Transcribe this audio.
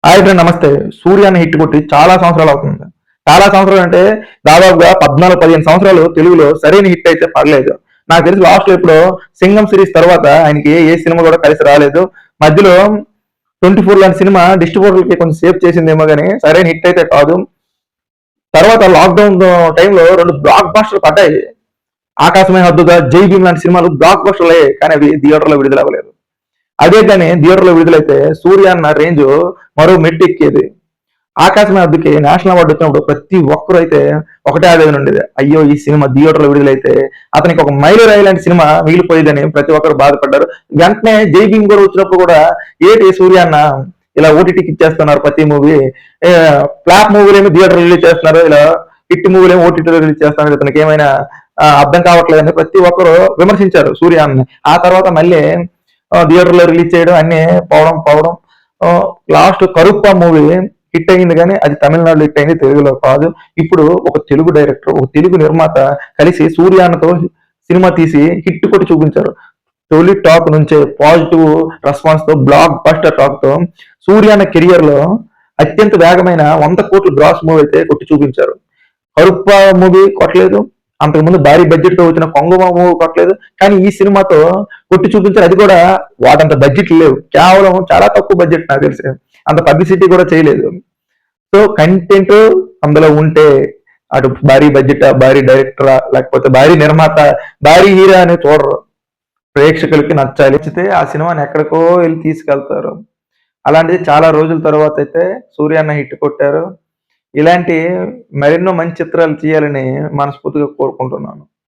Hi friend, నమస్తే. సూర్యాన్ని hit కొట్టి చాలా సంవత్సరాలు అవుతుంది. చాలా సంవత్సరాలు అంటే దాదాపుగా 14-15 సంవత్సరాలు తెలుగులో సరైన హిట్ అయితే పడలేదు. నాకు తెలిసి లాస్ట్ లో ఇప్పుడు సింగం సిరీస్ తర్వాత ఆయనకి ఏ సినిమా కూడా కలిసి రాలేదు. మధ్యలో 24 లాంటి సినిమా డిస్ట్రిబ్యూటర్లకి కొంచెం సేవ్ చేసిందేమో కానీ సరైన హిట్ అయితే కాదు. తర్వాత లాక్డౌన్ టైంలో 2 బ్లాక్ బాస్టర్ పడ్డాయి. ఆకాశమే హద్దుగా, జై భీమ్ లాంటి సినిమాలు బ్లాక్ బాస్టర్లే, కానీ అవి థియేటర్లో విడుదల అవ్వలేదు. అదే కానీ థియేటర్లో విడుదలైతే సూర్య అన్న రేంజ్ మరో మెట్టు ఎక్కేది. ఆకాశమే హద్దుకి నేషనల్ అవార్డు వచ్చినప్పుడు ప్రతి ఒక్కరు అయితే ఒకటే ఆవేదన ఉండేది, అయ్యో ఈ సినిమా థియేటర్లో విడుదలైతే అతనికి ఒక మైలురాయి లాంటి సినిమా మిగిలిపోయేదని ప్రతి ఒక్కరు బాధపడ్డారు. వెంటనే జై భీమ్ కూడా వచ్చినప్పుడు కూడా ఏటి సూర్య అన్న ఇలా ఓటీటీకి ఇచ్చేస్తున్నారు ప్రతి మూవీ, ఫ్లాప్ మూవీలు ఏమి థియేటర్ రిలీజ్ చేస్తున్నారు, ఇలా హిట్ మూవీలు ఏమి ఓటీటీలో రిలీజ్ చేస్తున్నారు, ఇతనికి ఏమైనా అర్థం కావట్లేదని ప్రతి ఒక్కరు విమర్శించారు సూర్య అన్నని. ఆ తర్వాత మళ్ళీ థియేటర్లో రిలీజ్ చేయడం అన్ని పోవడం లాస్ట్ కరుప్ప మూవీ హిట్ అయింది, కానీ అది తమిళనాడులో హిట్ అయింది, తెలుగులో కాదు. ఇప్పుడు ఒక తెలుగు డైరెక్టర్, ఒక తెలుగు నిర్మాత కలిసి సూర్యాన్నతో సినిమా తీసి హిట్ కొట్టి చూపించారు. తొలి టాక్ నుంచే పాజిటివ్ రెస్పాన్స్ తో, బ్లాక్ బస్టర్ టాక్ తో సూర్యాన్న కెరియర్ లో అత్యంత వేగమైన 100 కోట్ల గ్రాస్ మూవీ అయితే కొట్టి చూపించారు. కరుప్ప మూవీ కొట్టలేదు, అంతకుముందు భారీ బడ్జెట్ తో వచ్చిన కొంగమ మూవీ కొట్టలేదు, కానీ ఈ సినిమాతో కొట్టి చూపించారు. అది కూడా వాటంత బడ్జెట్ లేవు, కేవలం చాలా తక్కువ బడ్జెట్, నాకు తెలిసి అంత పబ్లిసిటీ కూడా చేయలేదు. సో కంటెంట్ అందులో ఉంటే అటు భారీ బడ్జెట్, భారీ డైరెక్టరా, లేకపోతే భారీ నిర్మాత, భారీ హీరో అని చూడరు. ప్రేక్షకులకి నచ్చాలి, నచ్చితే ఆ సినిమాని ఎక్కడికో వెళ్ళి తీసుకెళ్తారు. అలాంటిది చాలా రోజుల తర్వాత అయితే సూర్యాన్న హిట్ కొట్టారు. ఇలాంటి మరెన్నో మంచి చిత్రాలు తీయాలని మనస్ఫూర్తిగా కోరుకుంటున్నాను.